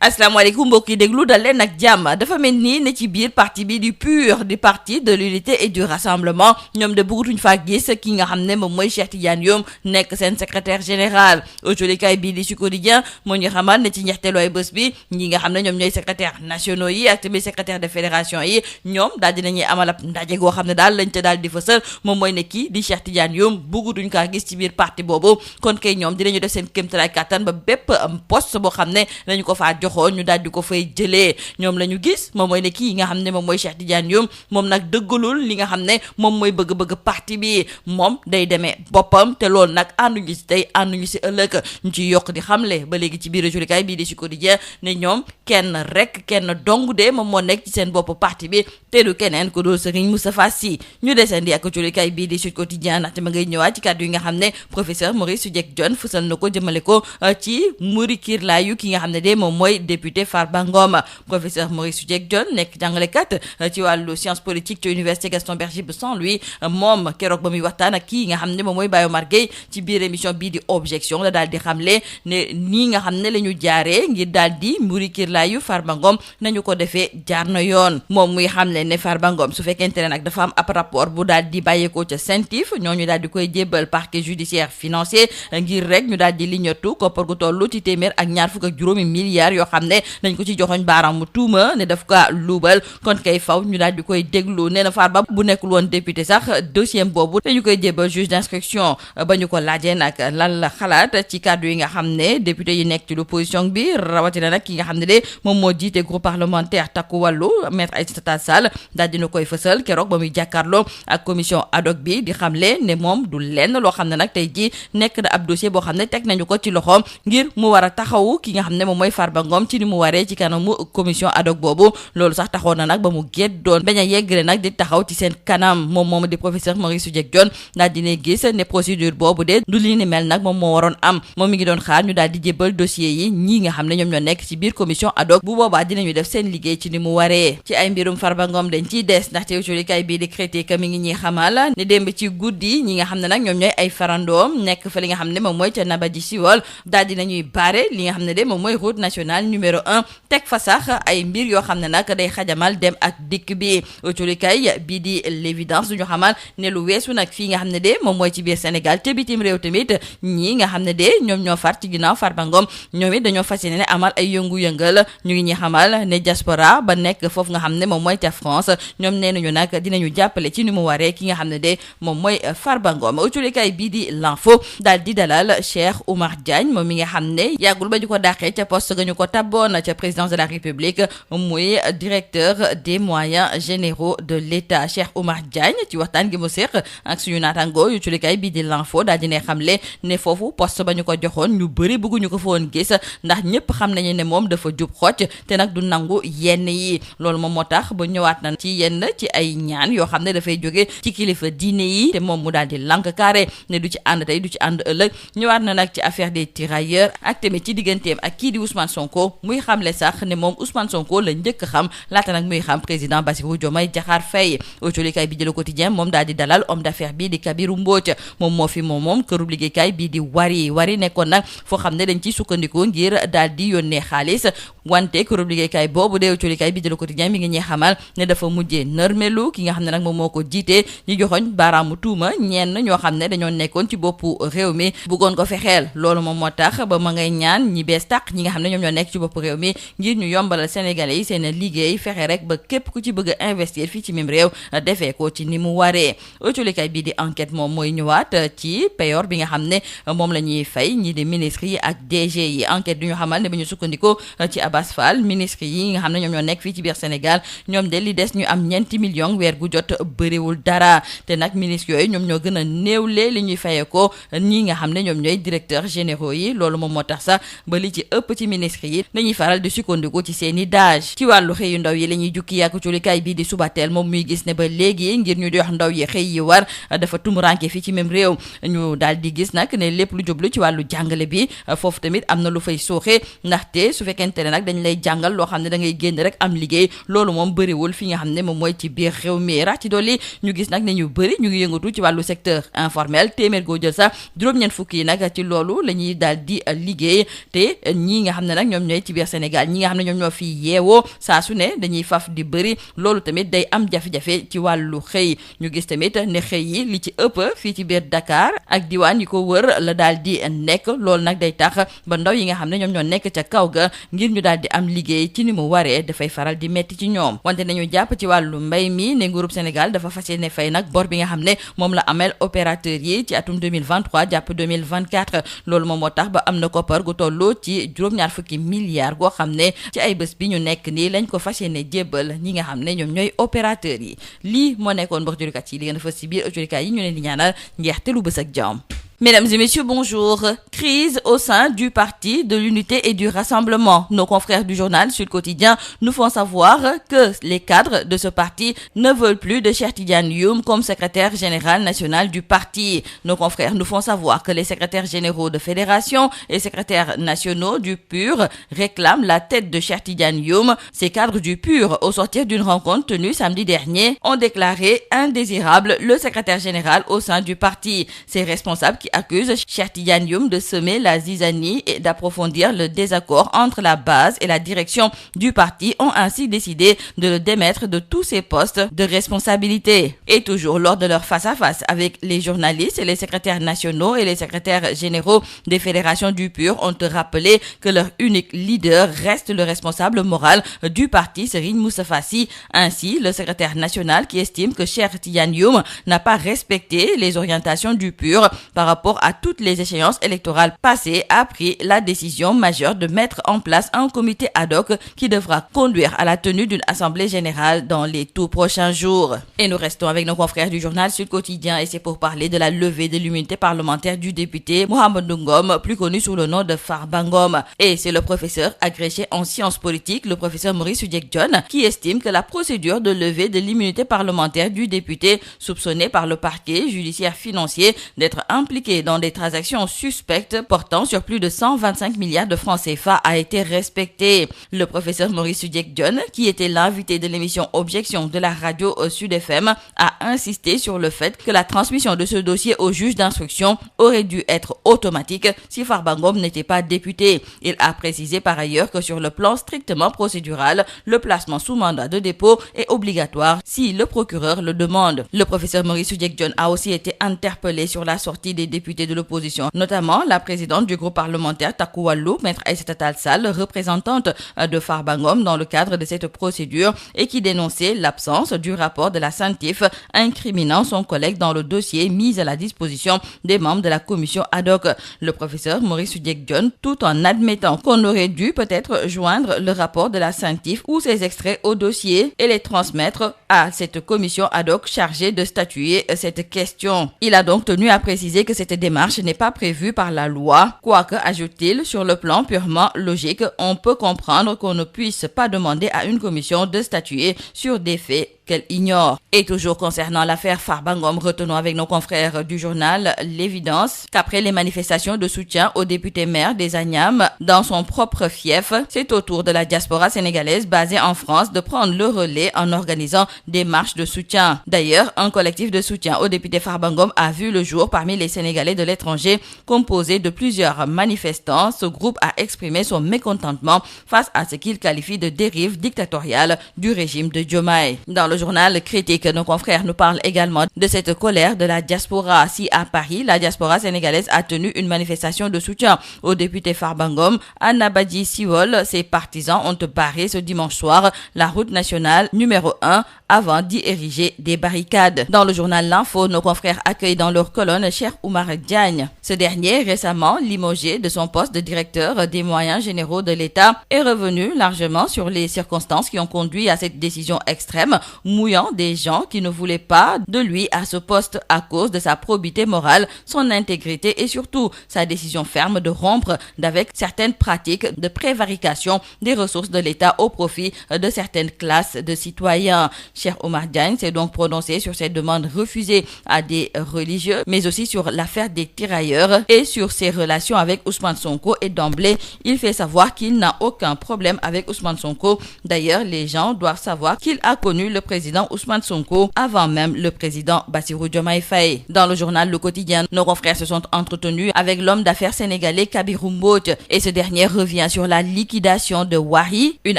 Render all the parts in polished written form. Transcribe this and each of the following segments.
asalaamaaleykum mbokk yi déglu dal leen ak jàmm dafa mel nii ne ci biir parti bi du PUR di parti de l'unité et du rassemblement ñoom de bëggatuñ faa gis ki nga xam ne moom mooy Cheikh Tidiane Youm nekk seen secrétaire général autolikaay bii di Sud Quotidien moo ñu xamal ne ci njeexteelu ay bés bi ñi nga xam ne ñoom ñooy secrétaire nationaux yi ak tamit secrétaire de fédération yi ñoom daal dinañuy amal ab ndaje goo xam ne daal lañ ca daal di fësal moom mooy ne kii di Cheikh Tidiane Youm bëggatuñ kaa gis ci biir parti boobu kon kay ñoom dinañu def seen kéemtalaay kàttan ba bépp poste boo xam ne dañu ko faa jox ñu daal di ko fay jëlee ñoom la ñu gis moom mooy ne kii nga xam ne moom mooy Cheikh Tidiane Youm moom nag dëggalul li nga xam ne moom mooy bëgg-bëgg parti bi moom day demee boppam te loolu nag ànduñu si tey ànduñu si ëllëg ñu ci yokk di xamle ba léegi ci biir jolikaay bii di Sud Quotidien ne ñoom kenn dong de moom moo nekk ci seen bopp parti bi te du keneen ku dul Serigne Moustapha Sy ñu desandi ak jolikaay bii di Sud Quotidien ndaxte ma ngay ñëwaat ci kàddu yi nga xam ne professeur Maurice Soudieck Dione fësal na ko jëmale ko ci muri kiirlaayu ki nga xam ne de moom mooy député Farba Ngom professeur Maurice Soudieck Dione nekk jàngalekat ci wàllu science politique ci université Gaston Berger bu Saint-Louis moom keroog ba muy waxtaan ak kii nga xam ne moom mooy Bayo Mar Gueye ci biir émission bii di objection la daal di xamle ne nii nga xam ne la ñu jaaree ngir daal di mburi kirlaayu Farba Ngom nañu ko defee jaar na yoon moom muy xamle ne Farba Ngom su fekkente ne nag dafa am ab rapport bu daal di bàyyeekoo ca CENTIF ñooñu daal di koy jébbal parquet judiciaire financier ngir rek ñu daal di liñatu koppar gu tollu ci téeméer ak ñaar fukk ak juróomi milliards yoo xam ne dañ ko ci joxoñ baaraamu tuuma ne daf ko luubal kon kay faw ñu daal di koy déglu nee na Farba bu nekkul woon député sax dossier boobu dañu koy jébbal juge d'instruction ba ñu ko laajee nag lan la xalaat ci kàddu yi nga xam ne député yi nekk ci l'opposition bi rawatina nag ki nga xam ne de moom moo jiite groupe parlementaire takku wàllu maître Aïssata Tall Sall daal dina koy fësal keroog ba muy jàkkaarloo ak commission ad hoc bi di xamle ne moom du lenn loo xam ne nag tey ji nekk na ab dossier boo xam ne teg nañu ko ci loxoom ngir mu war a taxawu ki nga xam ne moom mooy Farba Ngom ci ni mu waree ci kanamu commission ad hoc boobu loolu sax taxoon na nag ba mu géet doon bañ a yeggale nag di taxaw ci seen kanam moom di professeur Maurice Soudieck Dione daal dina gis ne procédure boobu de du li ni mel nag moom moo waroon am moom mi ngi doon xaar ñu daal di jébbal dossier yi ñii nga xam ne ñoom ñoo nekk ci biir commission ad hoc bu boobaa dinañu def seen liggéey ci ni mu waree ci ay mbirum Farba Ngom dañ ciy des ndaxte jolikaay bii di critique mi ngi ñuy xamal ne démb ci guddi ñi nga xam ne nag ñoom ñooy ay farandoom nekk fa li nga xam ne moom mooy ca Nabadji Civol daal dinañuy baare li nga xam ne de moom mooy route nationale numéro 1 teg fa sax ay mbir yoo xam ne nag day xajamal dem ak dikk bi jolikaay bii di l'évidence duñu xamal ne lu weesu nag fii nga xam ne de moom mooy ci biir Sénégal te bitim réew tamit ñii nga xam ne de ñoom ñoo far ci ginnaaw Farba Ngom ñoom it dañoo fas yéene ne amal ay yëngu-yëngal ñu ngi ñuy xamal ne diaspora ba nekk foofu nga xam ne moom mooy ca France ñoom nee nañu nag dinañu jàppale ci ni mu waree ki nga xam ne de moom mooy Farba Ngom jolikaay bii di l'info daal di dalal Cheikh Oumar Diagne moom mi nga xam ne yàggul ba ñu ko dàqee ca poste ga ñu ko tabboon ca présidence de la République muy directeur des moyens généraux de l'État Cheikh Oumar Diagne ci waxtaan gi mu séq ak suñu naataango yu jolikaay bii di l'info daal di ne xamle ne foofu poste ba ñu ko joxoon ñu bëri bëgguñu ko fa woon gis ndax ñëpp xam nañu ne moom dafa jub xocc te nag du nangu yenn yi loolu moom moo tax ba ñëwaat na ci yenn ci ay ñaan yoo xam ne dafay jóge ci kilifa diine yi te moom mu daal di lank carré ne du ci ànd tey du ci ànd ëllëg ñëwaat na nag ci affaire des tirailleurs ak tamit ci digganteem ak kii di Ousmane Sonko muy xamle sax ne moom Ousmane Sonko la njëkk xam laata nag muy xam président Bassirou Diomaye Diakhar Faye jolikaay bi di Le Quotidien moom daal di dalal homme d'affaires bii di Kabirou Mbodj moom moo fi moom kërub liggéeykaay bii di wari nekkoon nag foo xam ne dañ ciy sukkandiku ngir daal di yónnee xaalis wante kërub liggéeykaay boobu de jolikaay bi di Le Quotidien mi ngi ñuy xamal ne dafa mujjee nërmelu ki nga xam ne nag moom moo ko jiitee ñu joxoñ baaraamu tuuma ñenn ñoo xam ne dañoo nekkoon ci boppu réew mi bëggoon ko fexeel loolu moom moo tax ba ma ngay ñaan ñi bees tàq ñi nga xam ne ñoom ñoo nekk ci boppu réew mi ngir ñu yombalal sénégalais yi seen liggéey fexe rek ba képp ku ci bëgg a investir fii ci même réew defee ko ci ni mu waree jolikaay bii di enquête moom mooy ñëwaat ci payor bi nga xam ne moom la ñuy fay ñi di ministres yi ak DG yi enquête du ñu xamal ne ba ñu sukkandikoo ci Abass Fall ministres yi nga xam ne ñoom ñoo nekk fii ci biir Sénégal ñoom de li des ñu am ñeenti millions weer gu jot bëriwul dara te nag ministres yooyu ñoom ñoo gën a néewle li ñuy fayee ko ñii nga xam ne ñoom ñooy directeurs généraux yi loolu moom moo tax sax ba li ci ëpp ci ministres yi dañuy faral di sukkandiku ci seeni dage ci wàllu xëyu ndaw yi la ñuy jukki yàgg culikaay bii di Subatel moom muy gis ne ba léegi ngir ñu jox ndaw yi xëy yi war dafa tumuranke fii ci même réew ñu daal di gis nag ne lépp lu jublu ci wàllu jàngale bi foofu tamit am na lu fay sooxe ndaxte su fekkente ne nag dañ lay jàngal loo xam ne da ngay génn rek am liggéey loolu moom bëriwul fi nga xam ne moom mooy ci biir réew mi rax ci dolli ñu gis nag ne ñu bëri ñu ngi yëngatu ci wàllu secteur informel téeméer goo jël sax juróom-ñeent fukk yi nag ci loolu la ñuy daal di liggéey te ñii nga xam ne nag ñoom ñooy ne ci biir Sénégal ñi nga xam ne ñoom ñoo fi yeewoo saa su ne dañuy faf di bëri loolu tamit day am jafe-jafe ci wàllu xëy ñu gis tamit ne xëy yi li ci ëpp fii ci biir Dakar ak diwaan yi ko wër la daal di nekk loolu nag day tax ba ndaw yi nga xam ne ñoom ñoo nekk ca kaw ga ngir ñu daal di am liggéey ci ni mu waree dafay faral di metti ci ñoom. wante nañu jàpp ci wàllu mbay mi ne nguurub Sénégal dafa fas yéene fay nag bor bi nga xam ne moom la amel opérateur yi ci atum 2023 jàpp 2024 loolu moom moo tax ba am na koppar gu toll ci juróom-ñaar fukki milliards goo xam ne ci ay bés bi ñu nekk nii lañ ko fas yéene jébbal ñi nga xam ne ñoom ñooy opérateur yi lii moo nekkoon mbokk jurikat yi li ngeen a fës ci biir jurikat yi ñu leen di ñaanal njeexte lu bës ak jàmm. Mesdames et messieurs, bonjour. Crise au sein du parti de l'unité et du rassemblement. Nos confrères du journal Sud Quotidien nous font savoir que les cadres de ce parti ne veulent plus de Cheikh Tidiane Youm comme secrétaire général national du parti. Nos confrères nous font savoir que les secrétaires généraux de fédération et secrétaires nationaux du PUR réclament la tête de Cheikh Tidiane Youm. Ces cadres du PUR, au sortir d'une rencontre tenue samedi dernier, ont déclaré indésirable le secrétaire général au sein du parti. Ces responsables qui accuse Cheikh Tidiane Youm de semer la zizanie et d'approfondir le désaccord entre la base et la direction du parti ont ainsi décidé de le démettre de tous ses postes de responsabilité. Et toujours lors de leur face-à-face avec les journalistes, les secrétaires nationaux et les secrétaires généraux des fédérations du PUR ont rappelé que leur unique leader reste le responsable moral du parti, Serigne Moustapha Sy. Ainsi, le secrétaire national qui estime que Cheikh Tidiane Youm n'a pas respecté les orientations du PUR par rapport à toutes les échéances électorales passées, a pris la décision majeure de mettre en place un comité ad hoc qui devra conduire à la tenue d'une assemblée générale dans les tout prochains jours. Et nous restons avec nos confrères du journal Sud Quotidien et c'est pour parler de la levée de l'immunité parlementaire du député Mohamedou Ngom, plus connu sous le nom de Farba Ngom. Et c'est le professeur agrégé en sciences politiques, le professeur Maurice Soudieck-Dione, qui estime que la procédure de levée de l'immunité parlementaire du député soupçonné par le parquet judiciaire financier d'être impliqué dans des transactions suspectes portant sur plus de 125 milliards de francs CFA a été respecté. Le professeur Maurice Soudieck-Dione, qui était l'invité de l'émission Objection de la radio Sud FM, a insisté sur le fait que la transmission de ce dossier au juge d'instruction aurait dû être automatique si Farba Ngom n'était pas député. Il a précisé par ailleurs que sur le plan strictement procédural, le placement sous mandat de dépôt est obligatoire si le procureur le demande. Le professeur Maurice Soudieck-Dione a aussi été interpellé sur la sortie des députés de l'opposition, notamment la présidente du groupe parlementaire Takku Wallu, Maître Aïssata Tall Sall, représentante de Farba Ngom dans le cadre de cette procédure et qui dénonçait l'absence du rapport de la CENTIF incriminant son collègue dans le dossier mis à la disposition des membres de la commission ad hoc. Le professeur Maurice Soudieck-Dione, tout en admettant qu'on aurait dû peut-être joindre le rapport de la CENTIF ou ses extraits au dossier et les transmettre à cette commission ad hoc chargée de statuer cette question. Il a donc tenu à préciser que cette démarche n'est pas prévue par la loi. Quoique, ajoute-t-il, sur le plan purement logique, on peut comprendre qu'on ne puisse pas demander à une commission de statuer sur des faits qu'elle ignore. Et toujours concernant l'affaire Farba Ngom, retenons avec nos confrères du journal l'évidence qu'après les manifestations de soutien au député maire des Agnam dans son propre fief, c'est au tour de la diaspora sénégalaise basée en France de prendre le relais en organisant des marches de soutien. D'ailleurs, un collectif de soutien au député Farba Ngom a vu le jour parmi les Sénégalais de l'étranger, composé de plusieurs manifestants. Ce groupe a exprimé son mécontentement face à ce qu'il qualifie de dérive dictatoriale du régime de Diomaye. Dans le journal Critique, nos confrères nous parlent également de cette colère de la diaspora. Si à Paris, la diaspora sénégalaise a tenu une manifestation de soutien au député Farba Ngom, à Nabadji Civol, ses partisans ont barré ce dimanche soir la route nationale numéro 1 avant d'y ériger des barricades. Dans le journal L'Info, nos confrères accueillent dans leur colonne Cheikh Oumar Diagne. Ce dernier, récemment limogé de son poste de directeur des moyens généraux de l'État, est revenu largement sur les circonstances qui ont conduit à cette décision extrême, mouillant des gens qui ne voulaient pas de lui à ce poste à cause de sa probité morale, son intégrité et surtout sa décision ferme de rompre d'avec certaines pratiques de prévarication des ressources de l'État au profit de certaines classes de citoyens. Cheikh Oumar Diagne s'est donc prononcé sur cette demande refusée à des religieux, mais aussi sur l'affaire des tirailleurs et sur ses relations avec Ousmane Sonko, et d'emblée, il fait savoir qu'il n'a aucun problème avec Ousmane Sonko. D'ailleurs, les gens doivent savoir qu'il a connu le président président Ousmane Sonko avant même le président Bassirou Diomaye Faye. Dans le journal Le Quotidien, nos confrères se sont entretenus avec l'homme d'affaires sénégalais Kabirou Mbodj et ce dernier revient sur la liquidation de Wari, une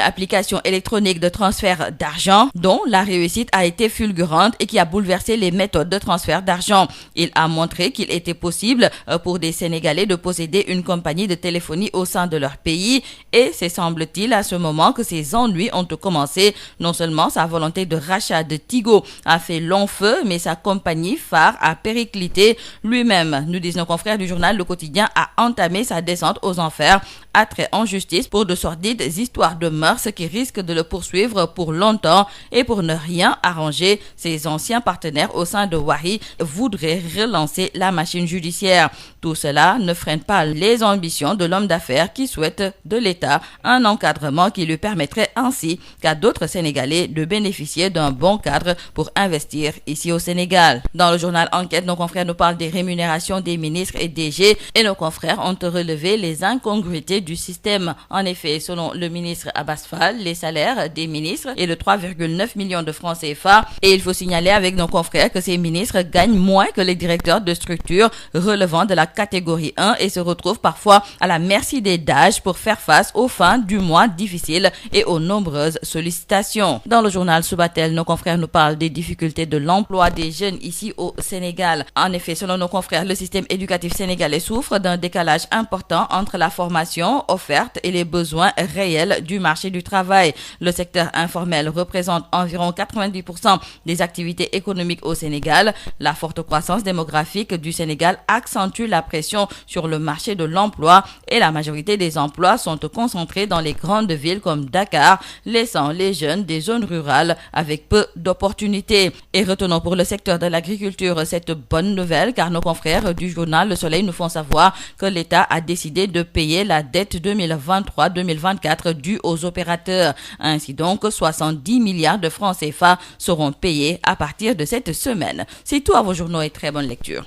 application électronique de transfert d'argent dont la réussite a été fulgurante et qui a bouleversé les méthodes de transfert d'argent. Il a montré qu'il était possible pour des Sénégalais de posséder une compagnie de téléphonie au sein de leur pays et c'est semble-t-il à ce moment que ses ennuis ont commencé. Non seulement sa volonté de rachat de Tigo a fait long feu, mais sa compagnie phare a périclité. Lui-même, nous disent nos confrères du journal Le Quotidien, a entamé sa descente aux enfers, attrait en justice pour de sordides histoires de mœurs qui risquent de le poursuivre pour longtemps et pour ne rien arranger. Ses anciens partenaires au sein de Wari voudraient relancer la machine judiciaire. Tout cela ne freine pas les ambitions de l'homme d'affaires qui souhaite de l'État un encadrement qui lui permettrait ainsi qu'à d'autres Sénégalais de bénéficier d'un bon cadre pour investir ici au Sénégal. Dans le journal Enquête, nos confrères nous parlent des rémunérations des ministres et DG et nos confrères ont relevé les incongruités du système. En effet, selon le ministre Abass Fall, les salaires des ministres est de 3,9 millions de francs CFA et il faut signaler avec nos confrères que ces ministres gagnent moins que les directeurs de structures relevant de la catégorie 1 et se retrouvent parfois à la merci des DAGE pour faire face aux fins du mois difficiles et aux nombreuses sollicitations. Dans le journal Subatel, nos confrères nous parlent des difficultés de l'emploi des jeunes ici au Sénégal. En effet, selon nos confrères, le système éducatif sénégalais souffre d'un décalage important entre la formation offerte et les besoins réels du marché du travail. Le secteur informel représente environ 90% des activités économiques au Sénégal. La forte croissance démographique du Sénégal accentue la pression sur le marché de l'emploi et la majorité des emplois sont concentrés dans les grandes villes comme Dakar, laissant les jeunes des zones rurales avec peu d'opportunités. Et retenons pour le secteur de l'agriculture cette bonne nouvelle car nos confrères du journal Le Soleil nous font savoir que l'État a décidé de payer la dette 2023-2024 due aux opérateurs. Ainsi donc, 70 milliards de francs CFA seront payés à partir de cette semaine. C'est tout à vos journaux et très bonne lecture.